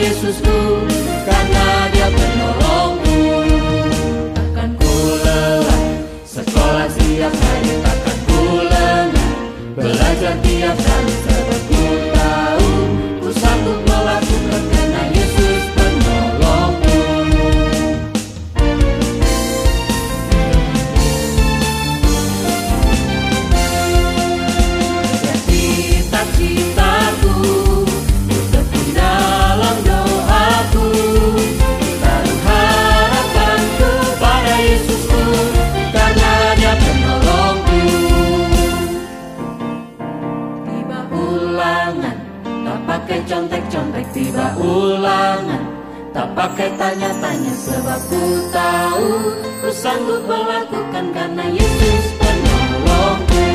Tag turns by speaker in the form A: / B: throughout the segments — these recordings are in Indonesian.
A: Yesusku, karena Dia penolongku. Takkan ku lelah sekolah tiap hari, takkan ku lengah belajar tiap kali, sebab ku tahu ku sanggup melakukan karena Yesus penolongku. Cita-citaku bertekun dalam doaku, taruh harapanku pada Yesusku, karena Dia penolongku. Tiba ulangan, tak pakai contek-contek, tiba ulangan, tak pakai tanya-tanya, sebab ku tahu ku sanggup melakukan karena Yesus penolongku.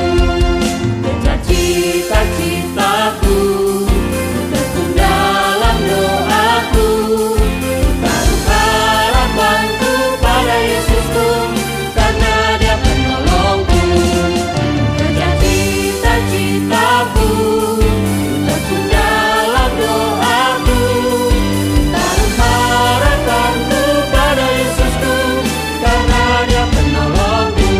A: Kejar cita-citaku, tekun dalam doaku, taruh harapanku pada Yesusku, karena Dia penolongku. Kejar cita-citaku, tekun dalam doaku, taruh harapanku pada Yesusku, karena Dia penolongku.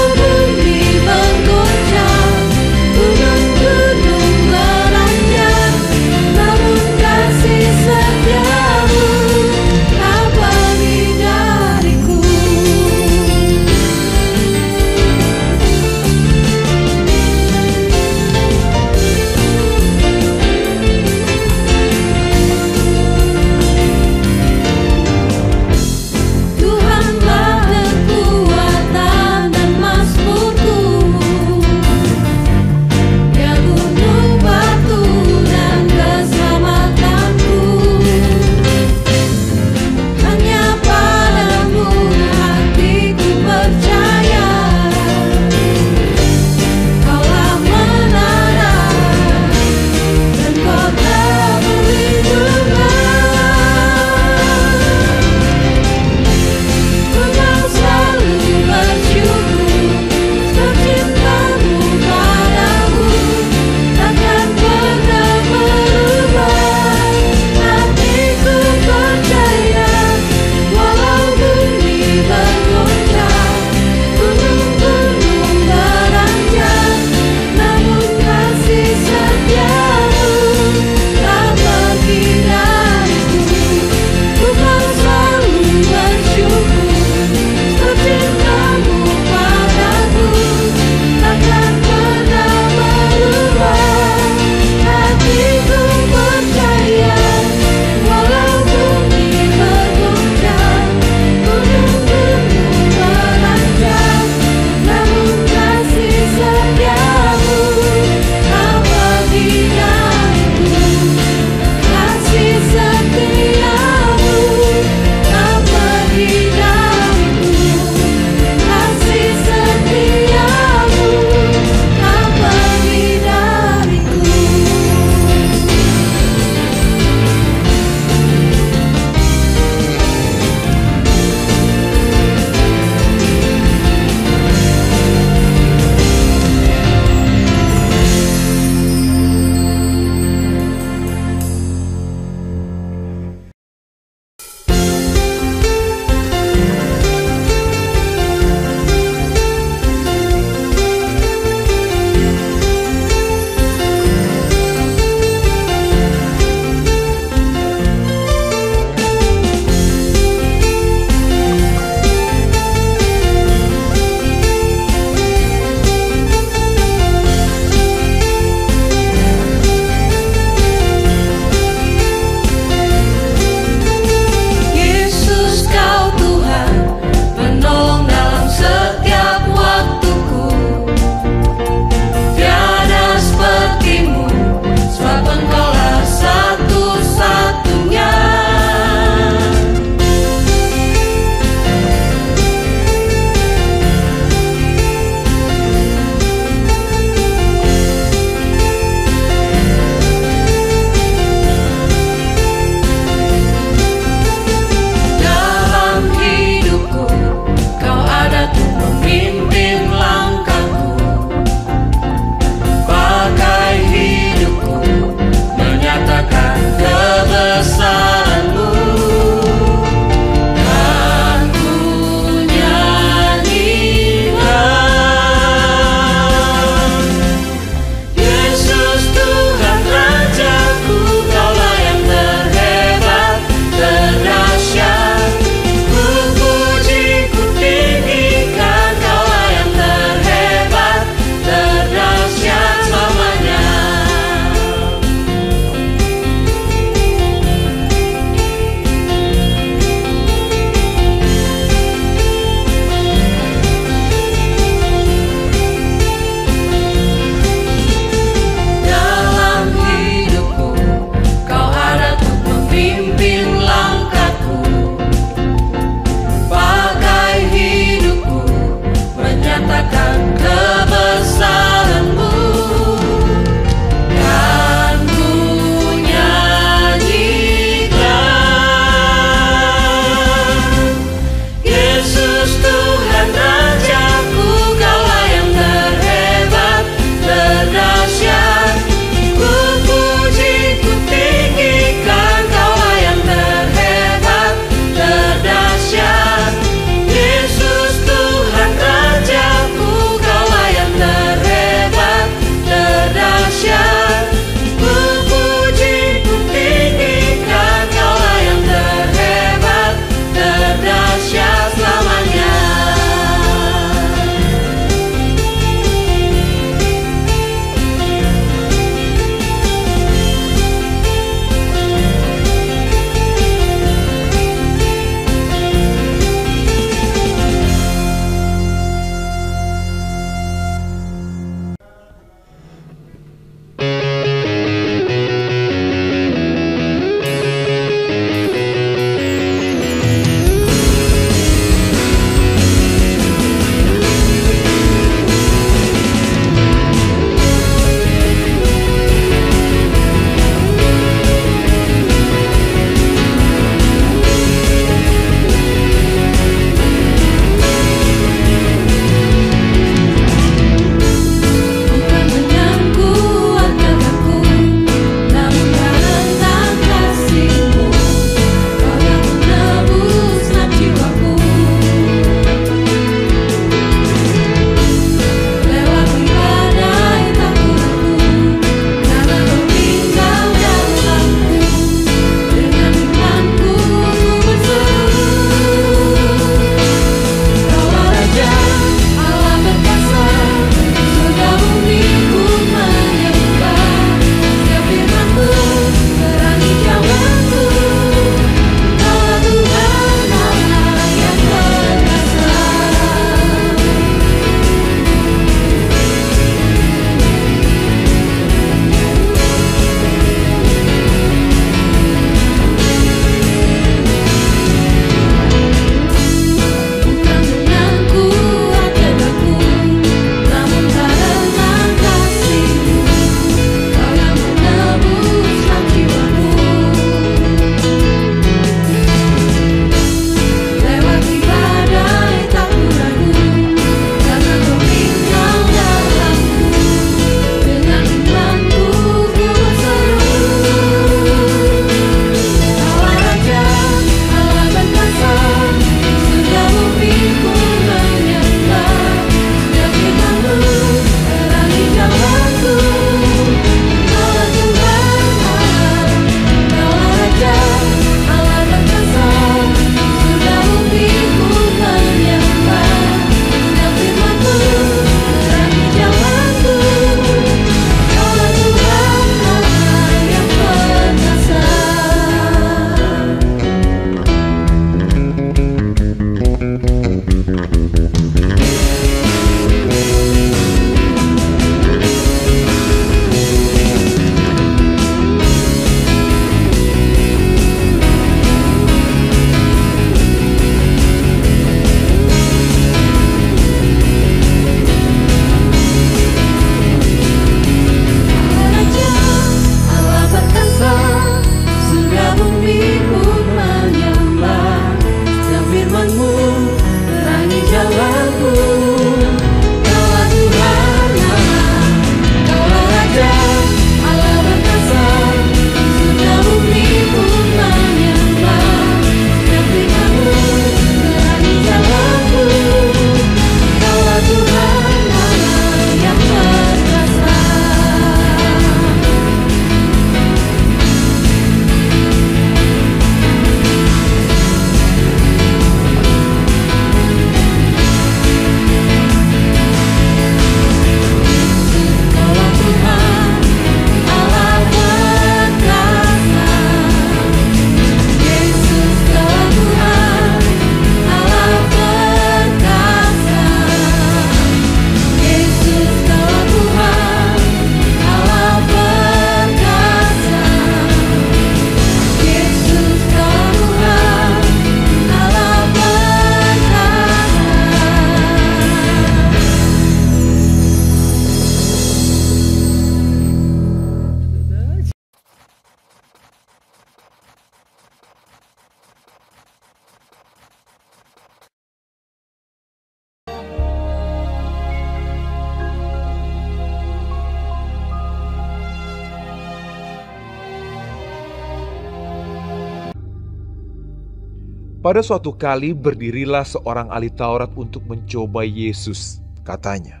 B: Pada suatu kali berdirilah seorang ahli Taurat untuk mencoba Yesus. Katanya,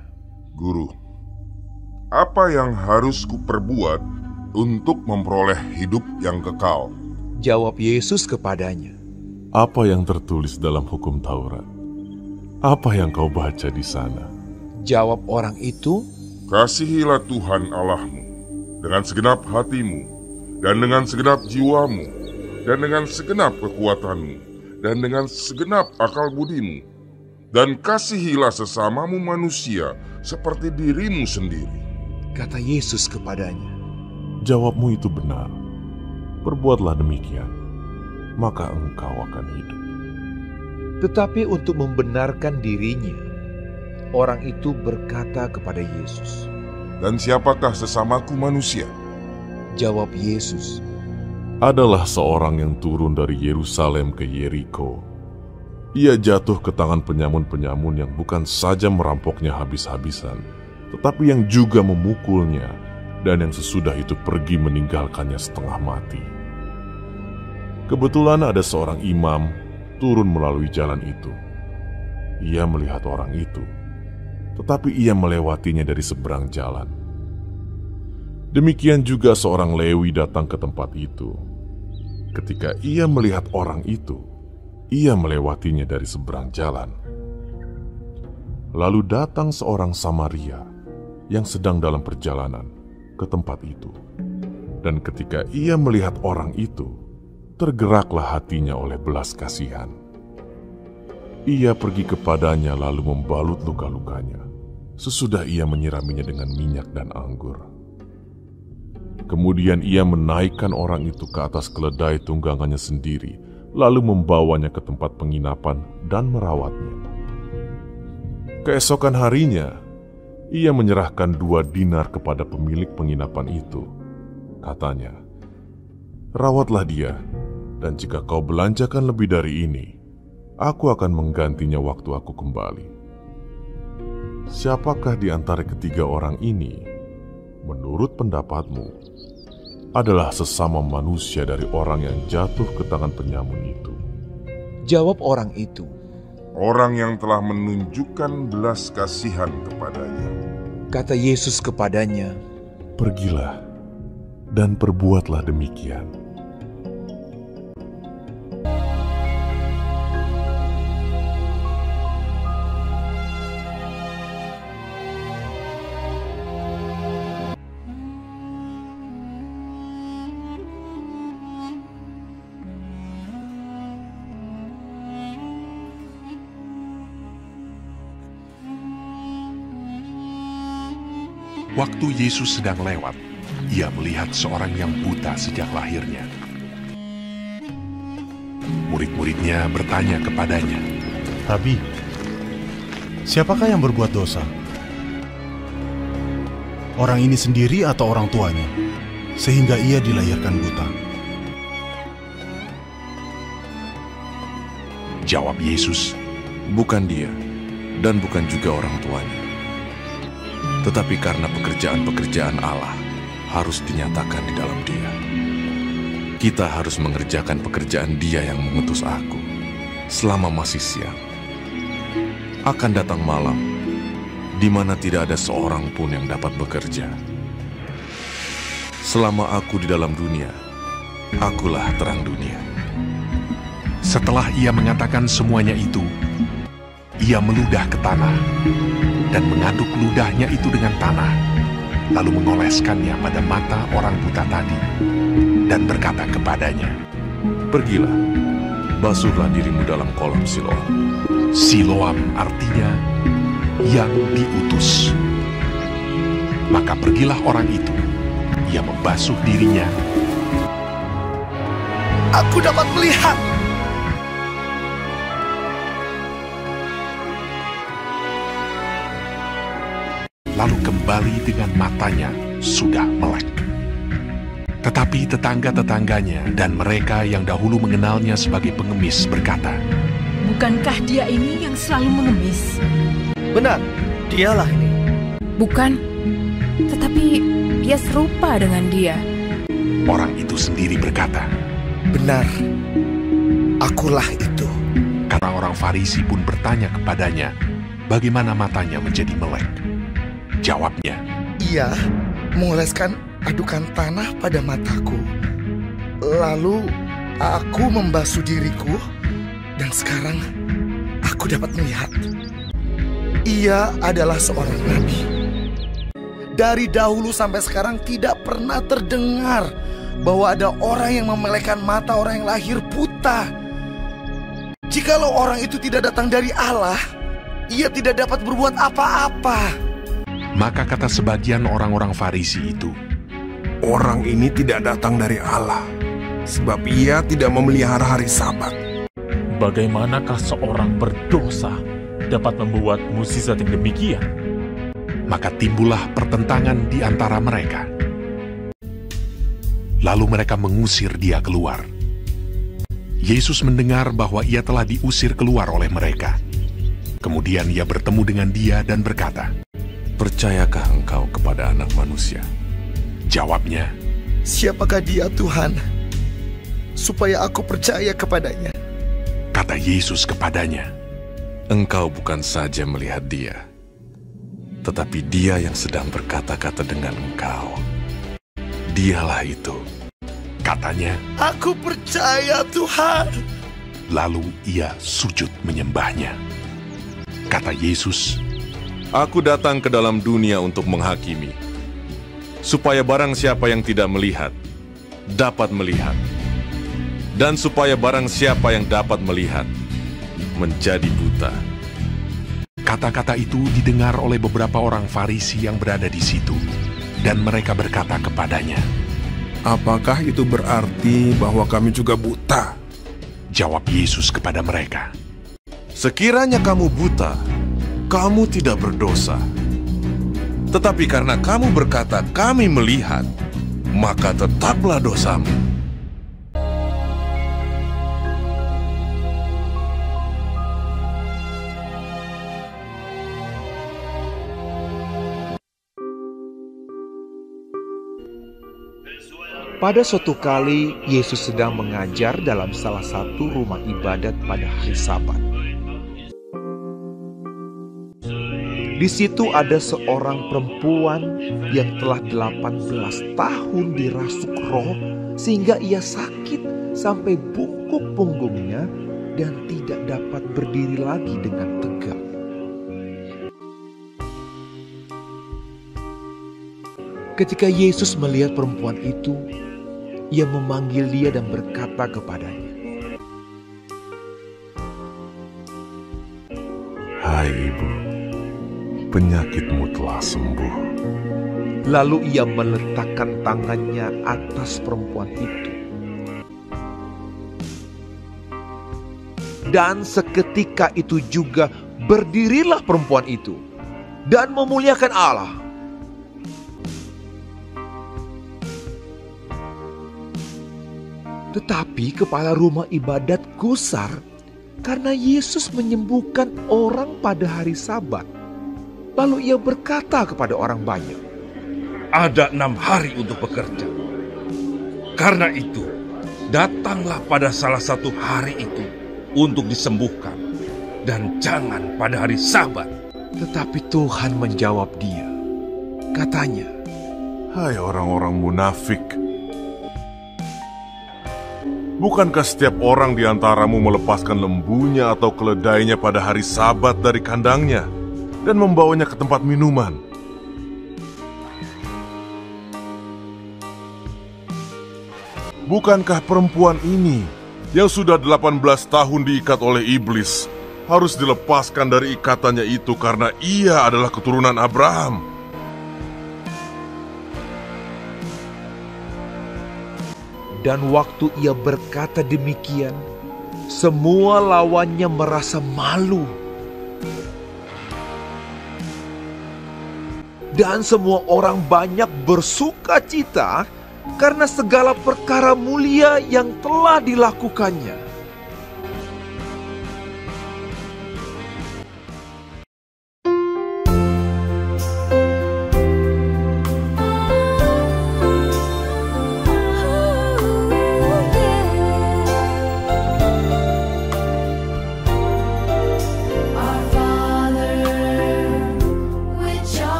C: "Guru, apa yang harus kuperbuat untuk memperoleh hidup yang kekal?"
B: Jawab Yesus kepadanya,
D: "Apa yang tertulis dalam hukum Taurat? Apa yang kau baca di sana?"
B: Jawab orang itu,
C: "Kasihilah Tuhan Allahmu dengan segenap hatimu, dan dengan segenap jiwamu, dan dengan segenap kekuatanmu, dan dengan segenap akal budimu. Dan kasihilah sesamamu manusia seperti dirimu sendiri."
B: Kata Yesus kepadanya,
D: "Jawabmu itu benar. Perbuatlah demikian, maka engkau akan hidup."
B: Tetapi untuk membenarkan dirinya, orang itu berkata kepada Yesus,
C: "Dan siapakah sesamaku manusia?"
B: Jawab Yesus,
D: Adalah seorang yang turun dari Yerusalem ke Yeriko. Ia jatuh ke tangan penyamun-penyamun yang bukan saja merampoknya habis-habisan, tetapi yang juga memukulnya, dan yang sesudah itu pergi meninggalkannya setengah mati. Kebetulan ada seorang imam turun melalui jalan itu. Ia melihat orang itu, tetapi ia melewatinya dari seberang jalan. Demikian juga seorang Lewi datang ke tempat itu. Ketika ia melihat orang itu, ia melewatinya dari seberang jalan. Lalu datang seorang Samaria yang sedang dalam perjalanan ke tempat itu. Dan ketika ia melihat orang itu, tergeraklah hatinya oleh belas kasihan. Ia pergi kepadanya lalu membalut luka-lukanya. Sesudah ia menyiraminya dengan minyak dan anggur. Kemudian ia menaikkan orang itu ke atas keledai tunggangannya sendiri, lalu membawanya ke tempat penginapan dan merawatnya. Keesokan harinya, ia menyerahkan 2 dinar kepada pemilik penginapan itu. Katanya, "Rawatlah dia, dan jika kau belanjakan lebih dari ini, aku akan menggantinya waktu aku kembali." Siapakah di antara ketiga orang ini, menurut pendapatmu, adalah sesama manusia dari orang yang jatuh ke tangan penyamun itu?
B: Jawab orang itu,
C: "Orang yang telah menunjukkan belas kasihan kepadanya."
B: Kata Yesus kepadanya,
D: "Pergilah dan perbuatlah demikian."
E: Waktu Yesus sedang lewat, ia melihat seorang yang buta sejak lahirnya. Murid-muridnya bertanya kepadanya,
F: "Rabi, siapakah yang berbuat dosa? Orang ini sendiri atau orang tuanya, sehingga ia dilahirkan buta?"
E: Jawab Yesus,
G: "Bukan dia, dan bukan juga orang tuanya. Tetapi karena pekerjaan-pekerjaan Allah harus dinyatakan di dalam dia. Kita harus mengerjakan pekerjaan Dia yang mengutus aku selama masih siang. Akan datang malam, di mana tidak ada seorang pun yang dapat bekerja. Selama aku di dalam dunia, akulah terang dunia."
E: Setelah ia mengatakan semuanya itu, ia meludah ke tanah dan mengaduk ludahnya itu dengan tanah, lalu mengoleskannya pada mata orang buta tadi, dan berkata kepadanya,
G: "Pergilah, basuhlah dirimu dalam kolam Siloam."
E: Siloam artinya yang diutus. Maka pergilah orang itu, ia membasuh dirinya.
F: "Aku dapat melihat!"
E: Lalu kembali dengan matanya sudah melek. Tetapi tetangga-tetangganya dan mereka yang dahulu mengenalnya sebagai pengemis berkata,
H: "Bukankah dia ini yang selalu mengemis?"
F: "Benar, dialah ini."
I: "Bukan, tetapi ia serupa dengan dia."
E: Orang itu sendiri berkata,
F: "Benar, akulah itu."
E: Orang-orang Farisi pun bertanya kepadanya bagaimana matanya menjadi melek. Jawabnya,
J: "Ia mengoleskan adukan tanah pada mataku. Lalu aku membasuh diriku, dan sekarang aku dapat melihat." Ia adalah seorang nabi. Dari dahulu sampai sekarang tidak pernah terdengar bahwa ada orang yang memelekkan mata orang yang lahir buta. Jikalau orang itu tidak datang dari Allah, ia tidak dapat berbuat apa-apa.
E: Maka kata sebagian orang-orang Farisi itu,
K: "Orang ini tidak datang dari Allah, sebab ia tidak memelihara hari Sabat."
L: Bagaimanakah seorang berdosa dapat membuat mukjizat yang demikian?
E: Maka timbullah pertentangan di antara mereka. Lalu mereka mengusir dia keluar. Yesus mendengar bahwa ia telah diusir keluar oleh mereka. Kemudian ia bertemu dengan dia dan berkata,
G: "Percayakah engkau kepada Anak Manusia?"
E: Jawabnya,
J: "Siapakah dia, Tuhan, supaya aku percaya kepadanya?"
E: Kata Yesus kepadanya,
G: "Engkau bukan saja melihat dia, tetapi dia yang sedang berkata-kata dengan engkau. Dialah itu."
E: Katanya,
J: "Aku percaya, Tuhan."
E: Lalu ia sujud menyembahnya. Kata Yesus,
G: "Aku datang ke dalam dunia untuk menghakimi, supaya barang siapa yang tidak melihat, dapat melihat. Dan supaya barang siapa yang dapat melihat, menjadi buta."
E: Kata-kata itu didengar oleh beberapa orang Farisi yang berada di situ, dan mereka berkata kepadanya,
K: "Apakah itu berarti bahwa kami juga buta?"
E: Jawab Yesus kepada mereka,
G: "Sekiranya kamu buta, kamu tidak berdosa. Tetapi karena kamu berkata, 'Kami melihat,' maka tetaplah dosamu."
B: Pada suatu kali, Yesus sedang mengajar dalam salah satu rumah ibadat pada hari Sabat. Di situ ada seorang perempuan yang telah 18 tahun dirasuk roh sehingga ia sakit sampai bungkuk punggungnya dan tidak dapat berdiri lagi dengan tegak. Ketika Yesus melihat perempuan itu, ia memanggil dia dan berkata kepadanya,
D: "Hai ibu, penyakitmu telah sembuh."
B: Lalu ia meletakkan tangannya atas perempuan itu. Dan seketika itu juga berdirilah perempuan itu dan memuliakan Allah. Tetapi kepala rumah ibadat gusar karena Yesus menyembuhkan orang pada hari Sabat. Lalu ia berkata kepada orang banyak,
M: "Ada 6 hari untuk bekerja. Karena itu, datanglah pada salah satu hari itu untuk disembuhkan, dan jangan pada hari Sabat."
B: Tetapi Tuhan menjawab dia. Katanya,
D: "Hai orang-orang munafik, bukankah setiap orang di antaramu melepaskan lembunya atau keledainya pada hari Sabat dari kandangnya dan membawanya ke tempat minuman? Bukankah perempuan ini yang sudah 18 tahun diikat oleh iblis harus dilepaskan dari ikatannya itu karena ia adalah keturunan Abraham?"
B: Dan waktu ia berkata demikian, semua lawannya merasa malu. Dan semua orang banyak bersuka cita karena segala perkara mulia yang telah dilakukannya.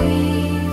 A: manusiawi.